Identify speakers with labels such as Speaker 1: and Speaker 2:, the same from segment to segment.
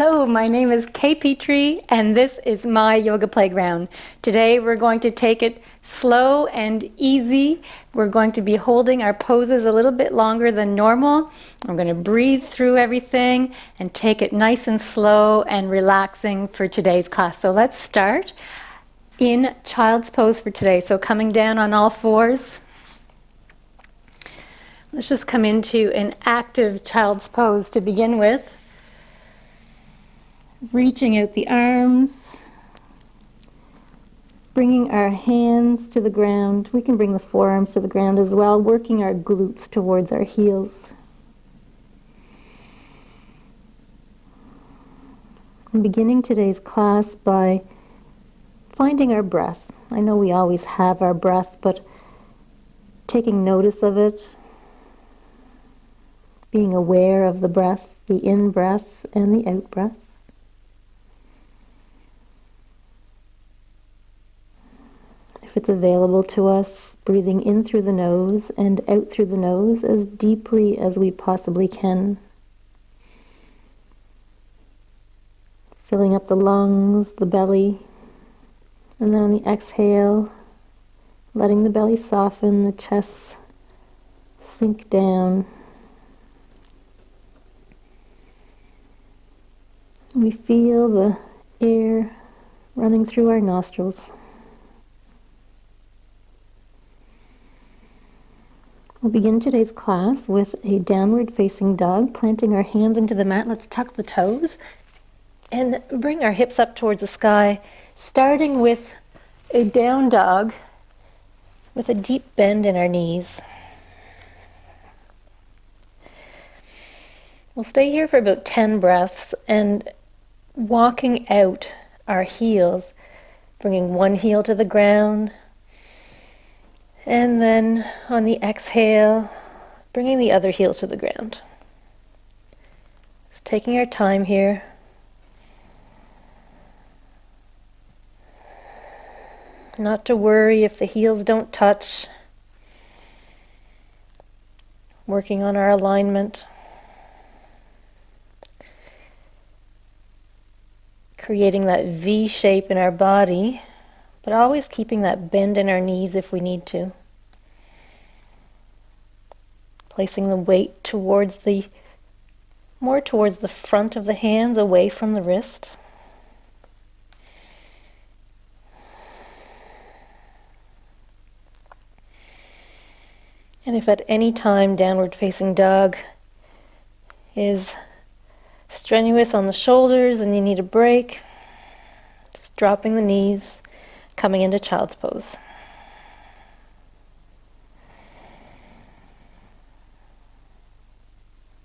Speaker 1: Hello, my name is Kay Petrie, and this is my yoga playground. Today we're going to take it slow and easy. We're going to be holding our poses a little bit longer than normal. I'm going to breathe through everything and take it nice and slow and relaxing for today's class. So let's start in child's pose for today. So coming down on all fours. Let's just come into an active child's pose to begin with. Reaching out the arms, bringing our hands to the ground. We can bring the forearms to the ground as well, working our glutes towards our heels. I'm beginning today's class by finding our breath. I know we always have our breath, but taking notice of it, being aware of the breath, the in-breath and the out-breath. If it's available to us, breathing in through the nose and out through the nose as deeply as we possibly can. Filling up the lungs, the belly, and then on the exhale, letting the belly soften, the chest sink down. We feel the air running through our nostrils. We'll begin today's class with a downward facing dog, planting our hands into the mat. Let's tuck the toes and bring our hips up towards the sky, starting with a down dog with a deep bend in our knees. We'll stay here for about 10 breaths and walking out our heels, bringing one heel to the ground, and then on the exhale, bringing the other heel to the ground. Just taking our time here. Not to worry if the heels don't touch. Working on our alignment. Creating that V shape in our body, but always keeping that bend in our knees if we need to. Placing the weight more towards the front of the hands, away from the wrist. And if at any time downward facing dog is strenuous on the shoulders and you need a break, just dropping the knees, coming into child's pose.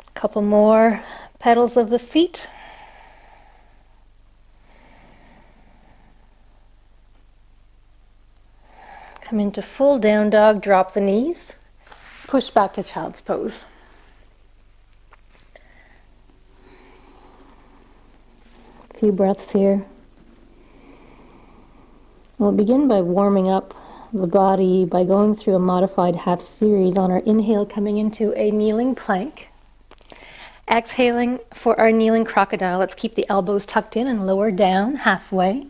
Speaker 1: A couple more petals of the feet. Come into full down dog, drop the knees, push back to child's pose. A few breaths here. We'll begin by warming up the body by going through a modified half series on our inhale, coming into a kneeling plank. Exhaling for our kneeling crocodile. Let's keep the elbows tucked in and lower down halfway.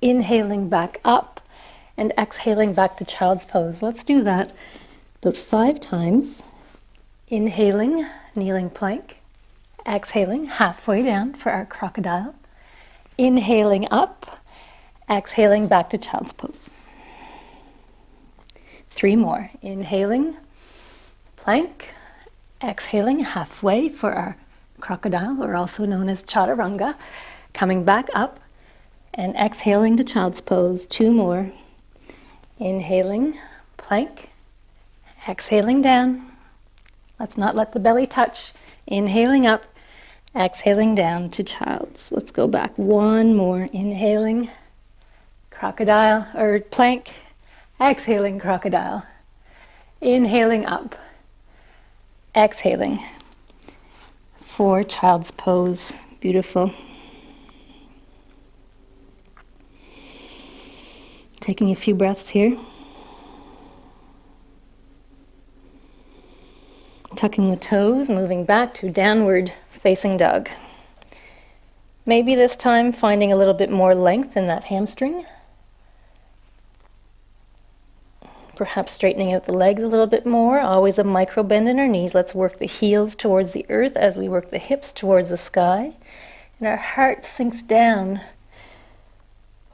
Speaker 1: Inhaling back up and exhaling back to child's pose. Let's do that about 5 times. Inhaling, kneeling plank. Exhaling halfway down for our crocodile. Inhaling up. Exhaling back to child's pose. 3 more. Inhaling, plank. Exhaling halfway for our crocodile, or also known as chaturanga. Coming back up and exhaling to child's pose. 2 more. Inhaling, plank. Exhaling down. Let's not let the belly touch. Inhaling up. Exhaling down to child's. Let's go back 1 more. Inhaling, crocodile or plank, exhaling crocodile, inhaling up, exhaling for child's pose. Beautiful. Taking a few breaths here. Tucking the toes, moving back to downward facing dog. Maybe this time finding a little bit more length in that hamstring. Perhaps straightening out the legs a little bit more. Always a micro bend in our knees. Let's work the heels towards the earth as we work the hips towards the sky. And our heart sinks down,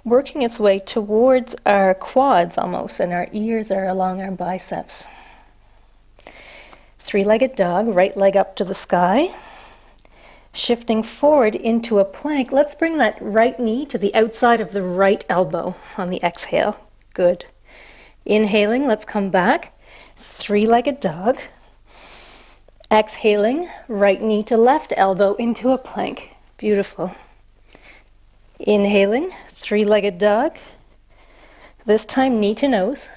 Speaker 1: working its way towards our quads almost, and our ears are along our biceps. Three-legged dog, right leg up to the sky. Shifting forward into a plank. Let's bring that right knee to the outside of the right elbow on the exhale. Good. Inhaling, let's come back. Three-legged dog. Exhaling, right knee to left elbow into a plank. Beautiful. Inhaling, three-legged dog. This time knee to nose.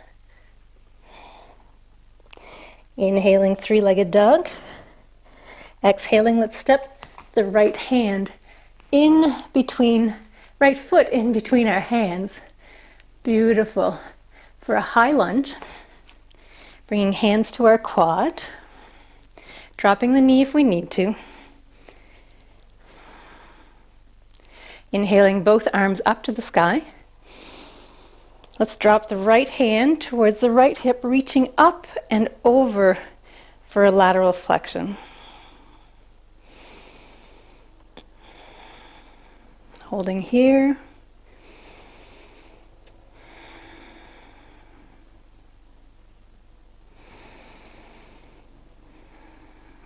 Speaker 1: Inhaling, three-legged dog. Exhaling, let's step the right hand in between, right foot in between our hands. Beautiful. For a high lunge, bringing hands to our quad, dropping the knee if we need to. Inhaling both arms up to the sky. Let's drop the right hand towards the right hip, reaching up and over for a lateral flexion. Holding here.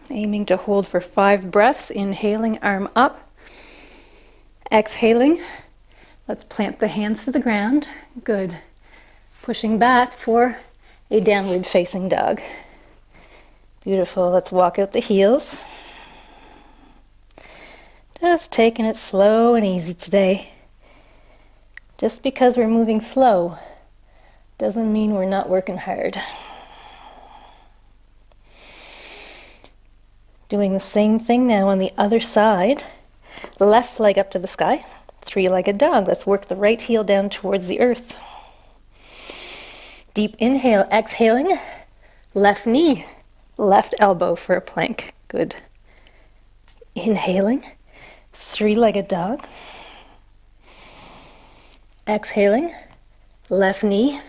Speaker 1: Aiming to hold for 5 breaths. Inhaling, arm up. Exhaling, let's plant the hands to the ground. Good. Pushing back for a downward facing dog. Beautiful. Let's walk out the heels. Just taking it slow and easy today. Just because we're moving slow doesn't mean we're not working hard. Doing the same thing now on the other side. Left leg up to the sky. Three-legged dog. Let's work the right heel down towards the earth. Deep inhale, exhaling. Left knee, left elbow for a plank. Good. Inhaling, three-legged dog. Exhaling, left knee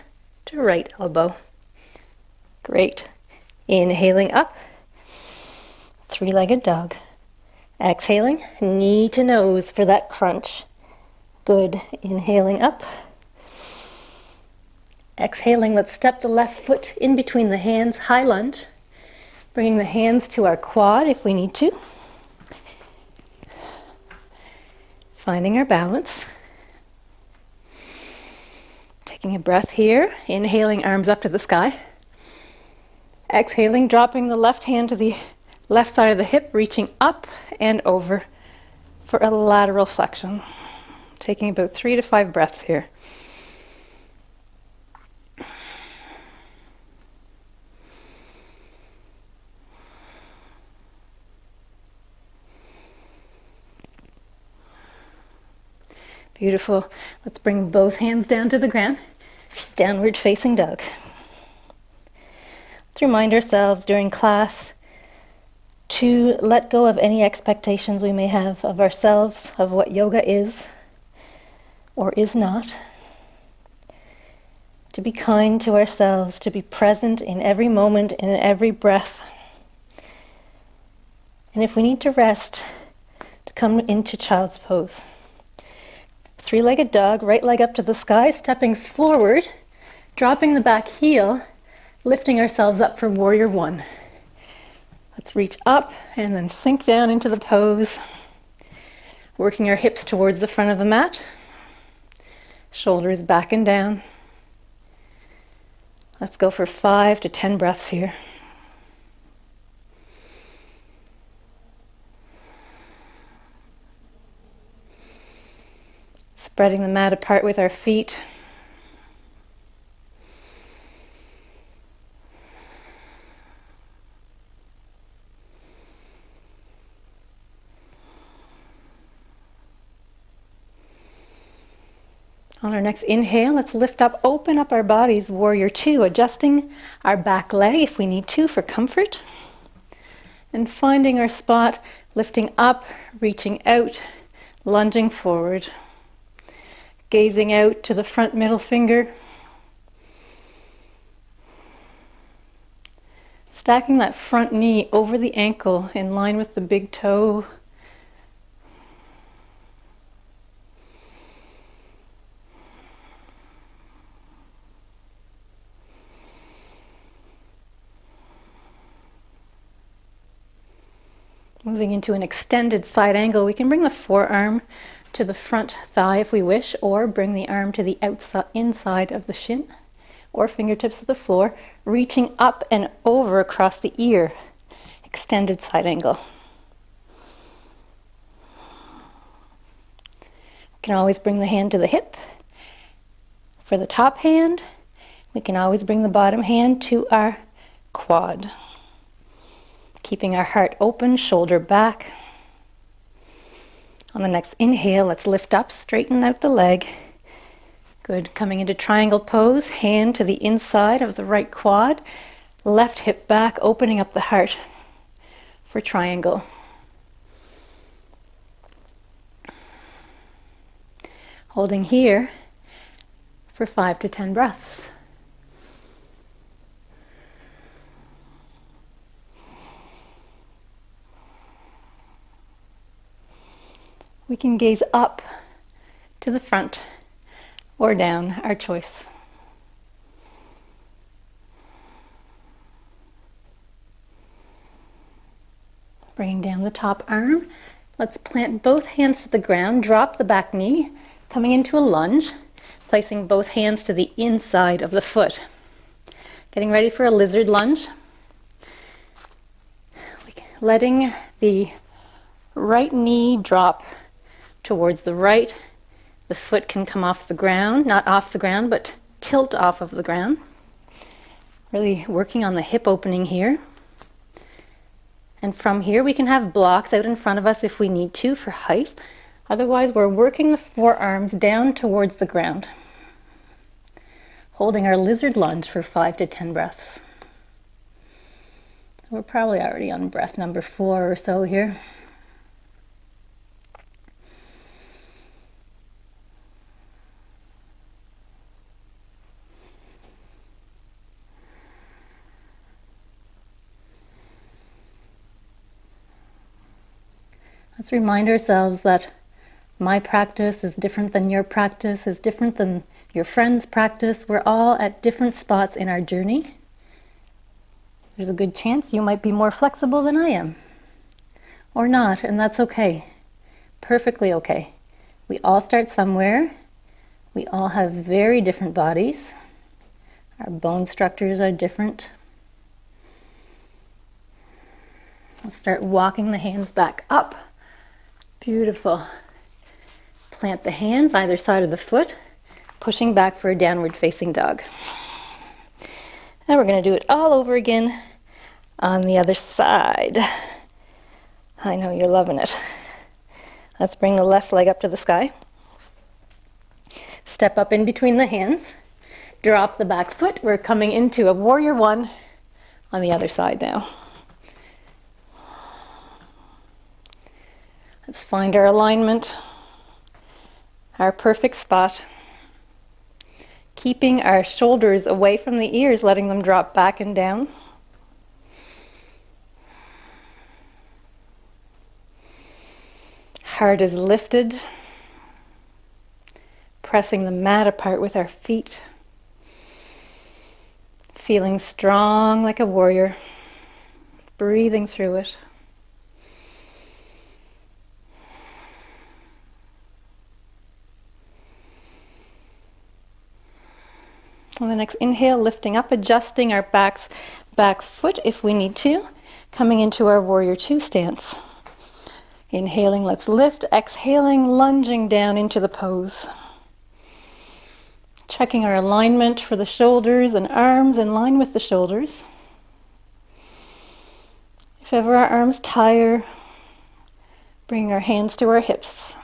Speaker 1: to right elbow. Great. Inhaling up. Three-legged dog. Exhaling, knee to nose for that crunch. Good. Inhaling up. Exhaling, let's step the left foot in between the hands, high lunge. Bringing the hands to our quad if we need to. Finding our balance. Taking a breath here. Inhaling, arms up to the sky. Exhaling, dropping the left hand to the left side of the hip, reaching up and over for a lateral flexion. Taking about 3 to 5 breaths here. Beautiful. Let's bring both hands down to the ground. Downward facing dog. Let's remind ourselves during class to let go of any expectations we may have of ourselves, of what yoga is or is not. To be kind to ourselves, to be present in every moment, in every breath. And if we need to rest, to come into child's pose. Three-legged dog, right leg up to the sky, stepping forward, dropping the back heel, lifting ourselves up for warrior one. Let's reach up and then sink down into the pose. Working our hips towards the front of the mat. Shoulders back and down. Let's go for 5 to 10 breaths here. Spreading the mat apart with our feet. On our next inhale, let's lift up, open up our bodies, warrior two, adjusting our back leg if we need to for comfort. And finding our spot, lifting up, reaching out, lunging forward, gazing out to the front middle finger, stacking that front knee over the ankle in line with the big toe. Moving into an extended side angle, we can bring the forearm to the front thigh if we wish, or bring the arm to the outside, inside of the shin, or fingertips to the floor, reaching up and over across the ear. Extended side angle. We can always bring the hand to the hip. For the top hand, we can always bring the bottom hand to our quad. Keeping our heart open, shoulder back. On the next inhale, let's lift up, straighten out the leg. Good. Coming into triangle pose, hand to the inside of the right quad, left hip back, opening up the heart for triangle. Holding here for 5 to 10 breaths. We can gaze up to the front or down, our choice. Bringing down the top arm. Let's plant both hands to the ground, drop the back knee, coming into a lunge, placing both hands to the inside of the foot. Getting ready for a lizard lunge. Letting the right knee drop towards the right. The foot can come off the ground, not off the ground, but tilt off of the ground. Really working on the hip opening here. And from here, we can have blocks out in front of us if we need to for height. Otherwise, we're working the forearms down towards the ground. Holding our lizard lunge for 5 to 10 breaths. We're probably already on breath number 4 or so here. Let's remind ourselves that my practice is different than your practice, is different than your friend's practice. We're all at different spots in our journey. There's a good chance you might be more flexible than I am, or not, and that's okay. Perfectly okay. We all start somewhere. We all have very different bodies. Our bone structures are different. Let's start walking the hands back up. Beautiful. Plant the hands either side of the foot, pushing back for a downward facing dog. Now we're going to do it all over again on the other side. I know you're loving it. Let's bring the left leg up to the sky. Step up in between the hands. Drop the back foot. We're coming into a warrior 1 on the other side now. Let's find our alignment, our perfect spot. Keeping our shoulders away from the ears, letting them drop back and down. Heart is lifted. Pressing the mat apart with our feet. Feeling strong like a warrior. Breathing through it. On the next inhale, lifting up, adjusting our back foot if we need to, coming into our warrior 2 stance. Inhaling, let's lift. Exhaling, lunging down into the pose. Checking our alignment for the shoulders and arms in line with the shoulders. If ever our arms tire, bring our hands to our hips.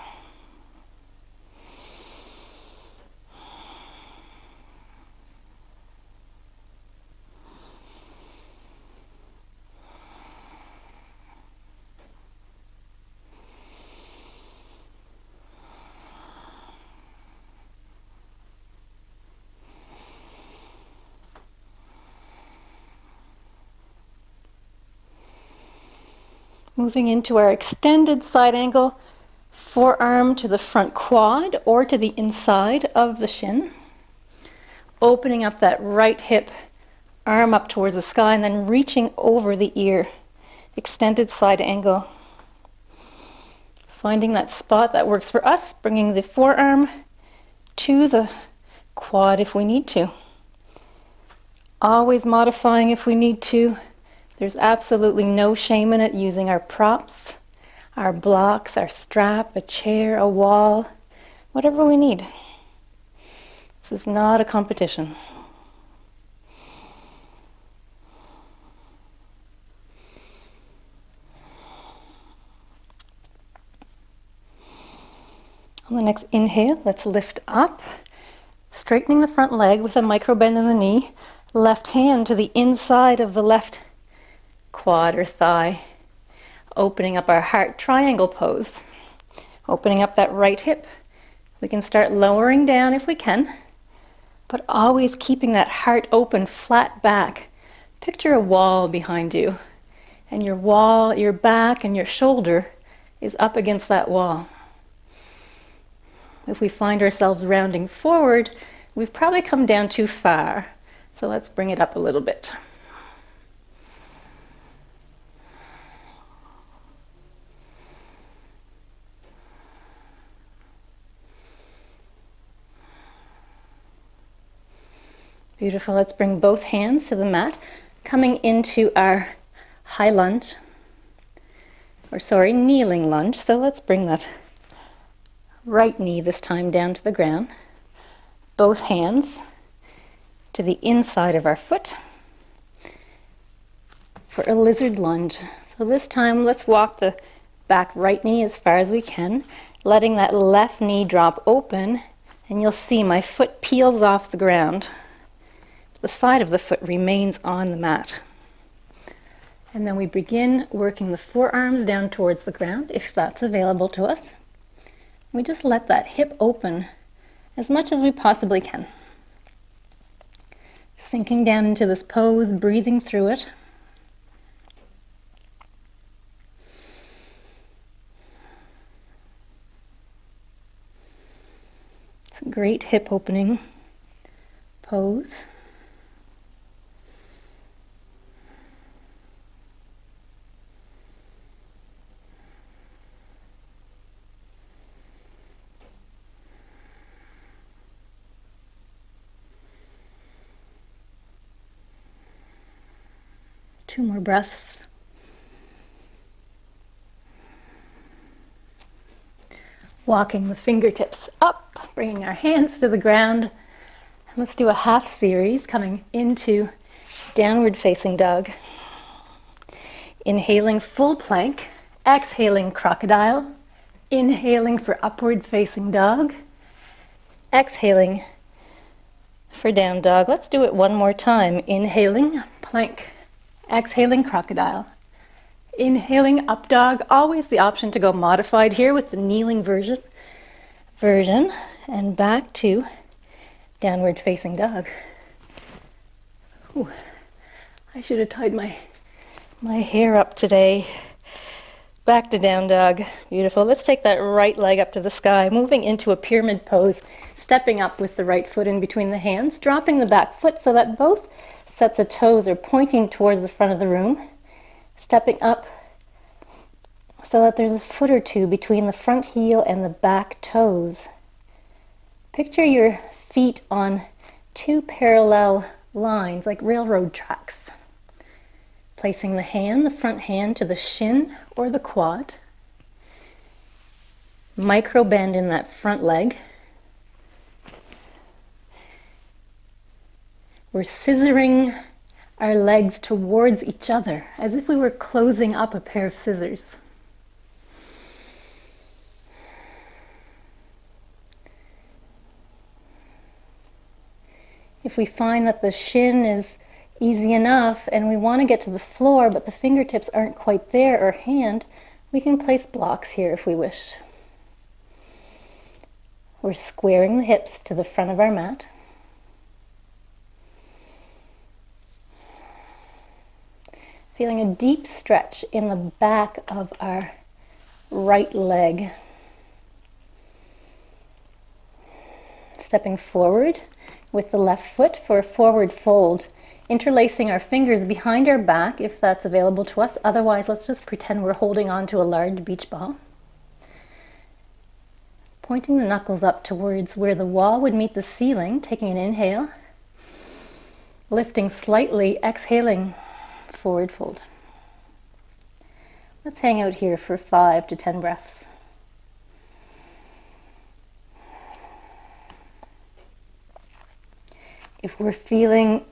Speaker 1: Moving into our extended side angle, forearm to the front quad or to the inside of the shin. Opening up that right hip, arm up towards the sky, and then reaching over the ear. Extended side angle. Finding that spot that works for us, bringing the forearm to the quad if we need to. Always modifying if we need to. There's absolutely no shame in it, using our props, our blocks, our strap, a chair, a wall, whatever we need. This is not a competition. On the next inhale, let's lift up, straightening the front leg with a micro bend in the knee, left hand to the inside of the left quad or thigh, opening up our heart triangle pose, opening up that right hip. We can start lowering down if we can, but always keeping that heart open, flat back. Picture a wall behind you, and your wall, your back and your shoulder is up against that wall. If we find ourselves rounding forward, we've probably come down too far. So let's bring it up a little bit. Beautiful. Let's bring both hands to the mat, coming into our high lunge, kneeling lunge. So let's bring that right knee this time down to the ground. Both hands to the inside of our foot for a lizard lunge. So this time let's walk the back right knee as far as we can, letting that left knee drop open, and you'll see my foot peels off the ground. The side of the foot remains on the mat. And then we begin working the forearms down towards the ground, if that's available to us. We just let that hip open as much as we possibly can. Sinking down into this pose, breathing through it. It's a great hip opening pose. Two more breaths. Walking the fingertips up, bringing our hands to the ground. And let's do a half series coming into downward facing dog. Inhaling full plank, exhaling crocodile, inhaling for upward facing dog, exhaling for down dog. Let's do it one more time. Inhaling plank, exhaling crocodile, inhaling up dog. Always the option to go modified here with the kneeling version, and back to downward facing dog. Ooh, I should have tied my hair up today. Back to down dog. Beautiful. Let's take that right leg up to the sky, moving into a pyramid pose, stepping up with the right foot in between the hands, dropping the back foot so that both sets of toes are pointing towards the front of the room, stepping up so that there's a foot or two between the front heel and the back toes. Picture your feet on two parallel lines like railroad tracks. Placing the front hand to the shin or the quad. Micro bend in that front leg. We're scissoring our legs towards each other, as if we were closing up a pair of scissors. If we find that the shin is easy enough and we want to get to the floor, but the fingertips aren't quite there, or hand, we can place blocks here if we wish. We're squaring the hips to the front of our mat. Feeling a deep stretch in the back of our right leg. Stepping forward with the left foot for a forward fold. Interlacing our fingers behind our back if that's available to us. Otherwise, let's just pretend we're holding on to a large beach ball. Pointing the knuckles up towards where the wall would meet the ceiling, taking an inhale. Lifting slightly, exhaling, forward fold. Let's hang out here for 5 to 10 breaths. If we're feeling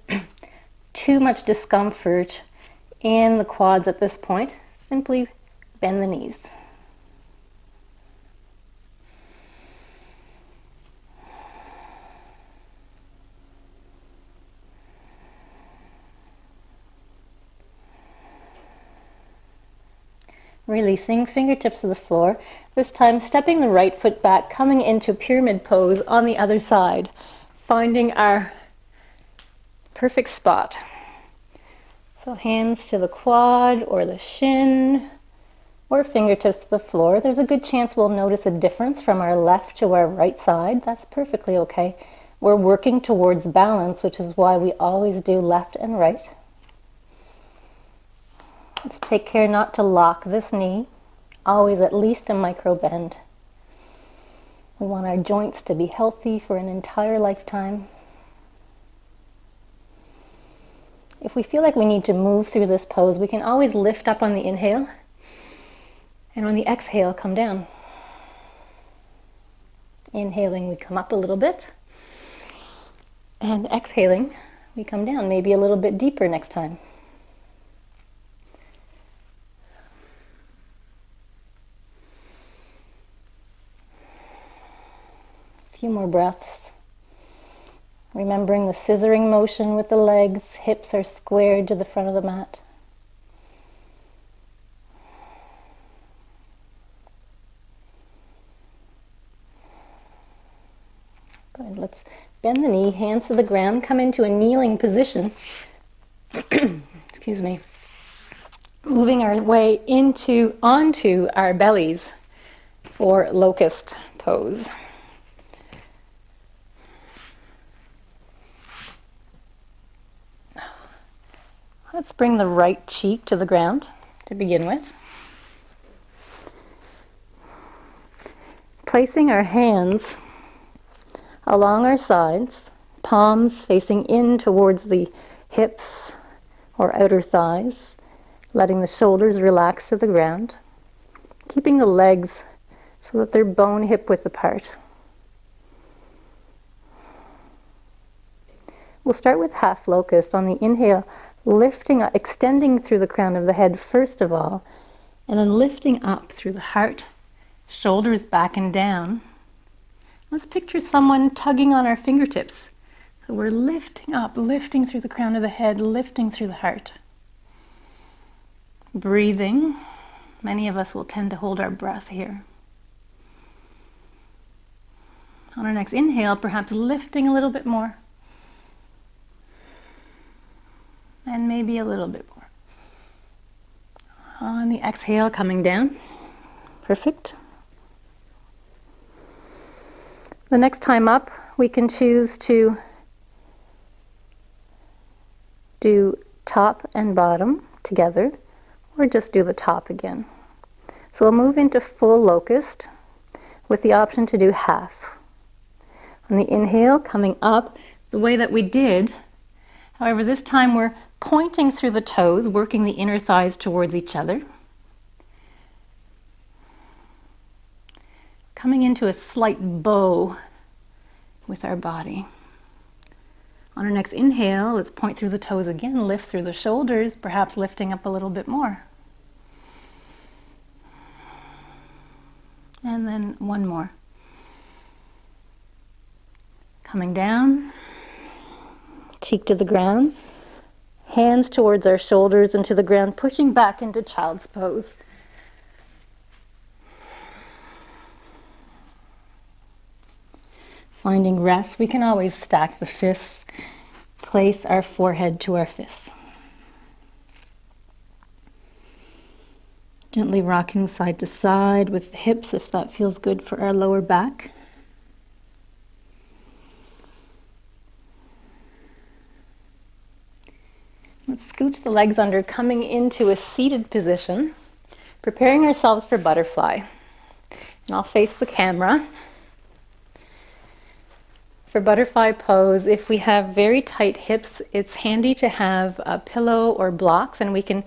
Speaker 1: too much discomfort in the quads at this point, simply bend the knees. Releasing fingertips to the floor, this time stepping the right foot back, coming into pyramid pose on the other side, finding our perfect spot. So hands to the quad or the shin, or fingertips to the floor. There's a good chance we'll notice a difference from our left to our right side. That's perfectly okay. We're working towards balance, which is why we always do left and right. Let's take care not to lock this knee, always at least a micro bend. We want our joints to be healthy for an entire lifetime. If we feel like we need to move through this pose, we can always lift up on the inhale, and on the exhale, come down. Inhaling, we come up a little bit, and exhaling, we come down, maybe a little bit deeper next time. Few more breaths. Remembering the scissoring motion with the legs, hips are squared to the front of the mat. Good. Let's bend the knee, hands to the ground, come into a kneeling position. Excuse me. Moving our way onto our bellies for locust pose. Let's bring the right cheek to the ground to begin with. Placing our hands along our sides, palms facing in towards the hips or outer thighs, letting the shoulders relax to the ground, keeping the legs so that they're bone hip width apart. We'll start with half locust. On the inhale, lifting up, extending through the crown of the head first of all, and then lifting up through the heart, shoulders back and down. Let's picture someone tugging on our fingertips. So we're lifting up, lifting through the crown of the head, lifting through the heart. Breathing. Many of us will tend to hold our breath here. On our next inhale, perhaps lifting a little bit more. And maybe a little bit more. On the exhale, coming down. Perfect. The next time up, we can choose to do top and bottom together, or just do the top again. So we'll move into full locust with the option to do half. On the inhale, coming up the way that we did. However, this time we're pointing through the toes, working the inner thighs towards each other. Coming into a slight bow with our body. On our next inhale, let's point through the toes again, lift through the shoulders, perhaps lifting up a little bit more. And then one more. Coming down, cheek to the ground. Hands towards our shoulders and to the ground, pushing back into child's pose. Finding rest, we can always stack the fists, place our forehead to our fists. Gently rocking side to side with the hips if that feels good for our lower back. Let's scooch the legs under, coming into a seated position, preparing ourselves for butterfly. And I'll face the camera. For butterfly pose, if we have very tight hips, it's handy to have a pillow or blocks, and we can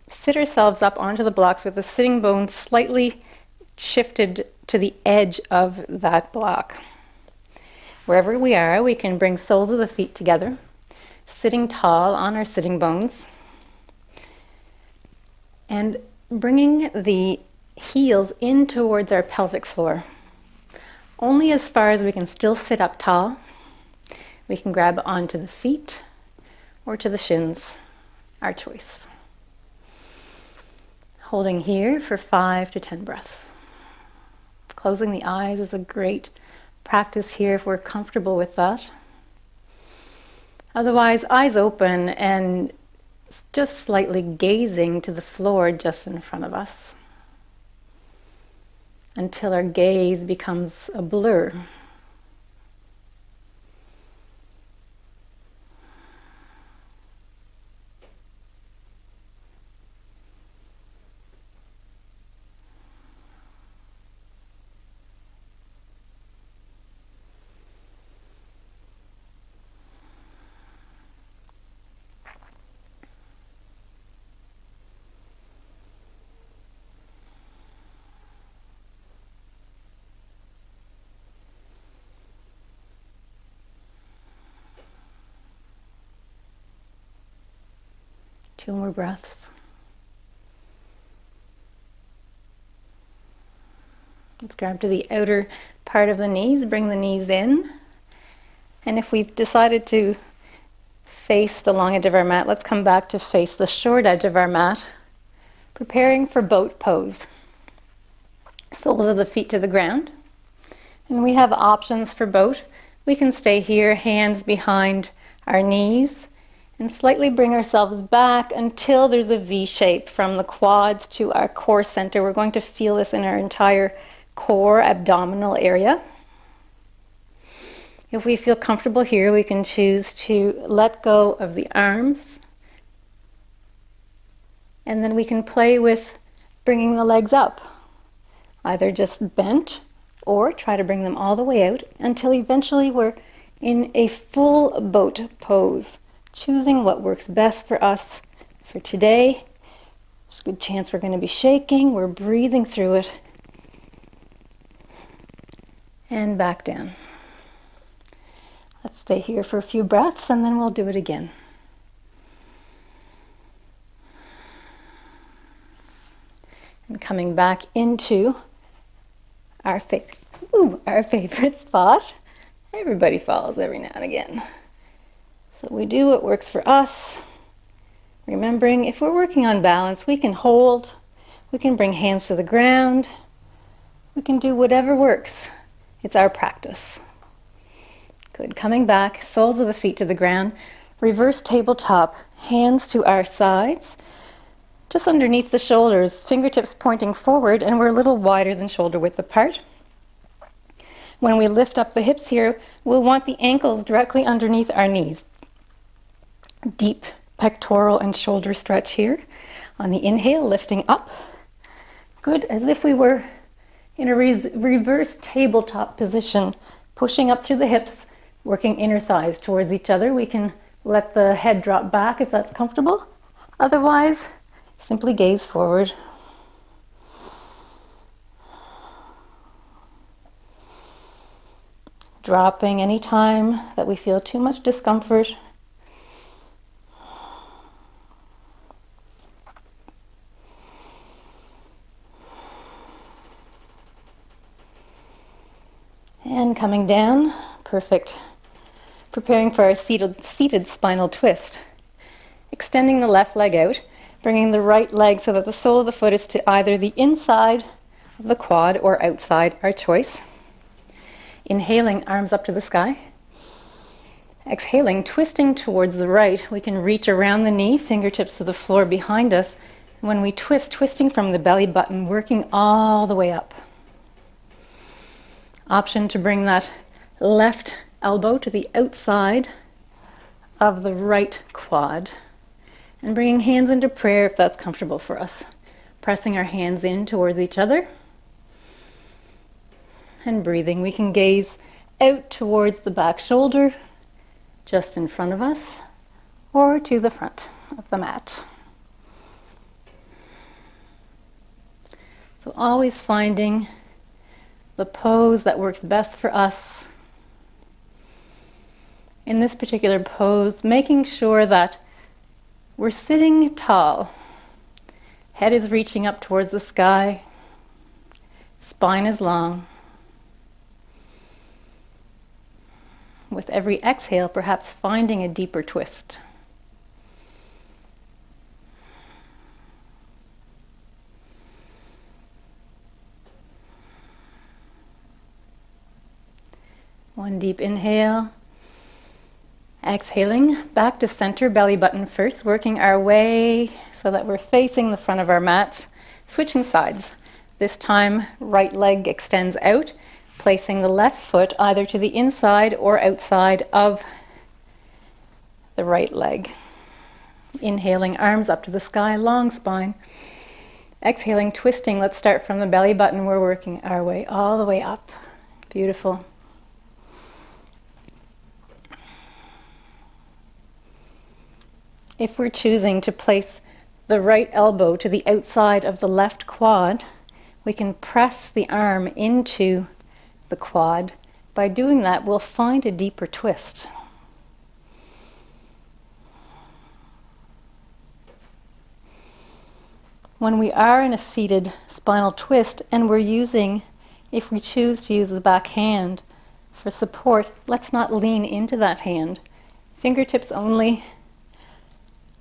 Speaker 1: sit ourselves up onto the blocks with the sitting bone slightly shifted to the edge of that block. Wherever we are, we can bring soles of the feet together, sitting tall on our sitting bones, and bringing the heels in towards our pelvic floor. Only as far as we can still sit up tall. We can grab onto the feet or to the shins, our choice. Holding here for 5 to 10 breaths. Closing the eyes is a great practice here if we're comfortable with that. Otherwise, eyes open and just slightly gazing to the floor just in front of us until our gaze becomes a blur. Two more breaths. Let's grab to the outer part of the knees, bring the knees in. And if we've decided to face the long edge of our mat, let's come back to face the short edge of our mat, preparing for boat pose. Soles of the feet to the ground. And we have options for boat. We can stay here, hands behind our knees, and slightly bring ourselves back until there's a V shape from the quads to our core center. We're going to feel this in our entire core abdominal area. If we feel comfortable here, we can choose to let go of the arms. And then we can play with bringing the legs up, either just bent or try to bring them all the way out until eventually we're in a full boat pose. Choosing what works best for us for today. There's a good chance we're going to be shaking. We're breathing through it. And back down. Let's stay here for a few breaths and then we'll do it again. And coming back into our favorite spot. Everybody falls every now and again. So we do what works for us. Remembering if we're working on balance, we can hold, we can bring hands to the ground, we can do whatever works. It's our practice. Good, coming back, soles of the feet to the ground, reverse tabletop, hands to our sides, just underneath the shoulders, fingertips pointing forward, and we're a little wider than shoulder width apart. When we lift up the hips here, we'll want the ankles directly underneath our knees. Deep pectoral and shoulder stretch here. On the inhale, lifting up. Good, as if we were in a reverse tabletop position, pushing up through the hips, working inner thighs towards each other. We can let the head drop back if that's comfortable. Otherwise, simply gaze forward. Dropping any time that we feel too much discomfort. And coming down, perfect. Preparing for our seated spinal twist. Extending the left leg out, bringing the right leg so that the sole of the foot is to either the inside of the quad or outside, our choice. Inhaling, arms up to the sky. Exhaling, twisting towards the right. We can reach around the knee, fingertips to the floor behind us, When we twist, twisting from the belly button, working all the way up. Option to bring that left elbow to the outside of the right quad. And bringing hands into prayer if that's comfortable for us. Pressing our hands in towards each other. And breathing. We can gaze out towards the back shoulder, just in front of us, or to the front of the mat. So always finding the pose that works best for us. In this particular pose, making sure that we're sitting tall. Head is reaching up towards the sky. Spine is long. With every exhale, perhaps finding a deeper twist. One deep inhale. Exhaling back to center, belly button first, working our way so that we're facing the front of our mat, switching sides. This time, right leg extends out, placing the left foot either to the inside or outside of the right leg. Inhaling, arms up to the sky, long spine. Exhaling, twisting. Let's start from the belly button. We're working our way all the way up. Beautiful. If we're choosing to place the right elbow to the outside of the left quad, we can press the arm into the quad. By doing that, we'll find a deeper twist. When we are in a seated spinal twist and we're using, if we choose to use the back hand for support, let's not lean into that hand. Fingertips only.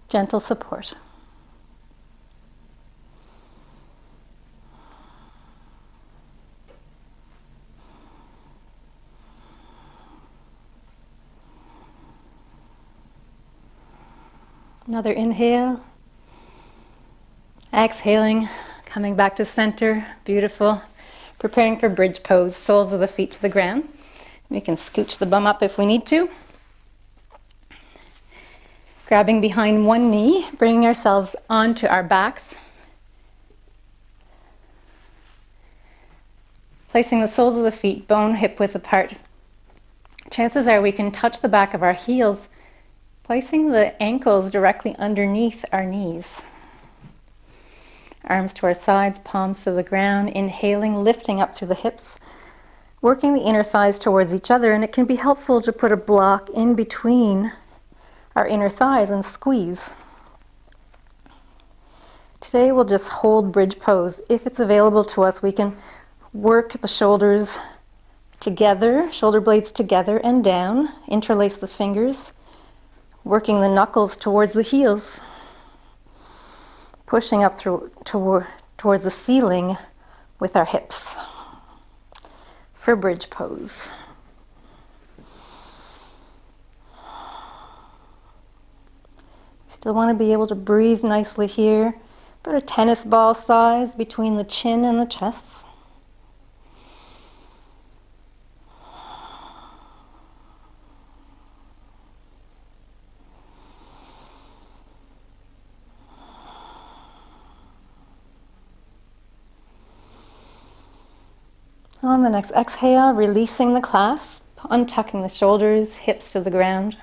Speaker 1: Gentle support. Another inhale. Exhaling, coming back to center. Beautiful. Preparing for bridge pose, soles of the feet to the ground. We can scooch the bum up if we need to. Grabbing behind one knee, bringing ourselves onto our backs. Placing the soles of the feet bone hip width apart. Chances are we can touch the back of our heels, placing the ankles directly underneath our knees. Arms to our sides, palms to the ground. Inhaling, lifting up through the hips. Working the inner thighs towards each other, and it can be helpful to put a block in between our inner thighs and squeeze. Today we'll just hold bridge pose. If it's available to us, we can work the shoulders together, shoulder blades together and down, interlace the fingers, working the knuckles towards the heels, pushing up towards the ceiling with our hips for bridge pose. Still want to be able to breathe nicely here. About a tennis ball size between the chin and the chest. On the next exhale, releasing the clasp, untucking the shoulders, hips to the ground.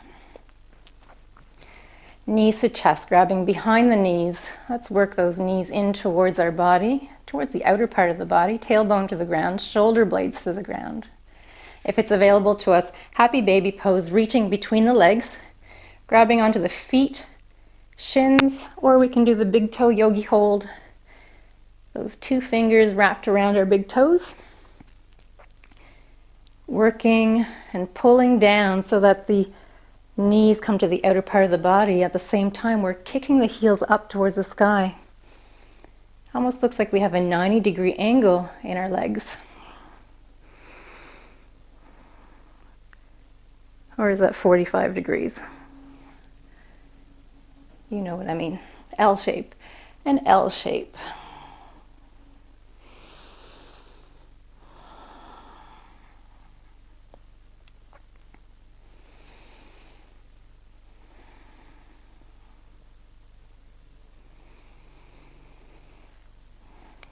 Speaker 1: Knees to chest, grabbing behind the knees. Let's work those knees in towards our body, towards the outer part of the body, tailbone to the ground, shoulder blades to the ground. If it's available to us, happy baby pose, reaching between the legs, grabbing onto the feet, shins, or we can do the big toe yogi hold. Those two fingers wrapped around our big toes. Working and pulling down so that the knees come to the outer part of the body. At the same time, we're kicking the heels up towards the sky. Almost looks like we have a 90-degree angle in our legs. Or is that 45 degrees? You know what I mean. L shape. an L shape.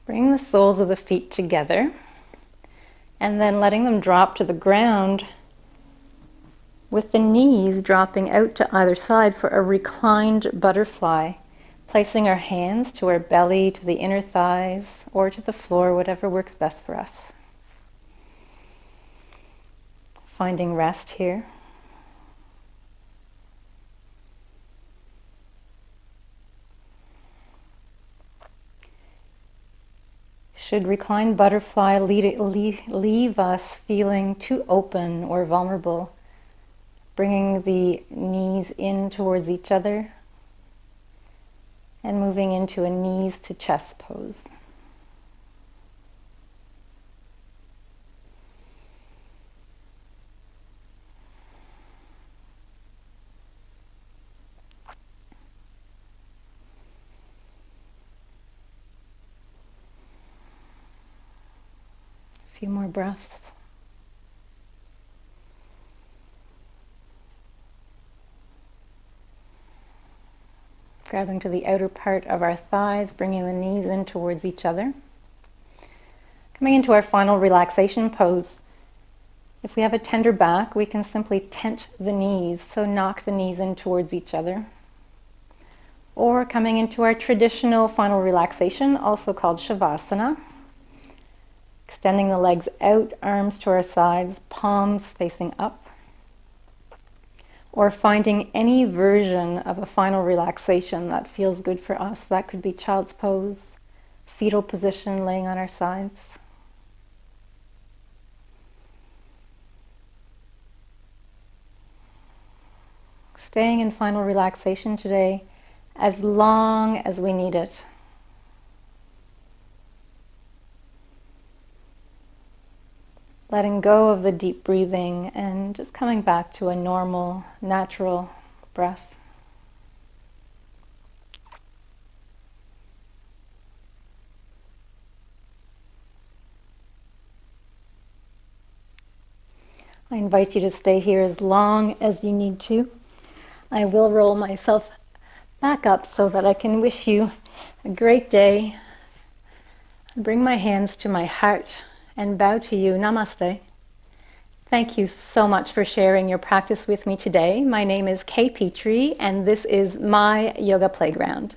Speaker 1: Bring the soles of the feet together and then letting them drop to the ground with the knees dropping out to either side for a reclined butterfly, placing our hands to our belly, to the inner thighs, or to the floor, whatever works best for us. Finding rest here. Should reclined butterfly leave us feeling too open or vulnerable, bringing the knees in towards each other and moving into a knees to chest pose. A few more breaths. Grabbing to the outer part of our thighs, bringing the knees in towards each other. Coming into our final relaxation pose. If we have a tender back, we can simply tent the knees, so knock the knees in towards each other. Or coming into our traditional final relaxation, also called Shavasana. Extending the legs out, arms to our sides, palms facing up. Or finding any version of a final relaxation that feels good for us. That could be child's pose, fetal position, laying on our sides. Staying in final relaxation today as long as we need it. Letting go of the deep breathing and just coming back to a normal, natural breath. I invite you to stay here as long as you need to. I will roll myself back up so that I can wish you a great day. Bring my hands to my heart and bow to you. Namaste. Thank you so much for sharing your practice with me today. My name is Kay Petrie, and this is my yoga playground.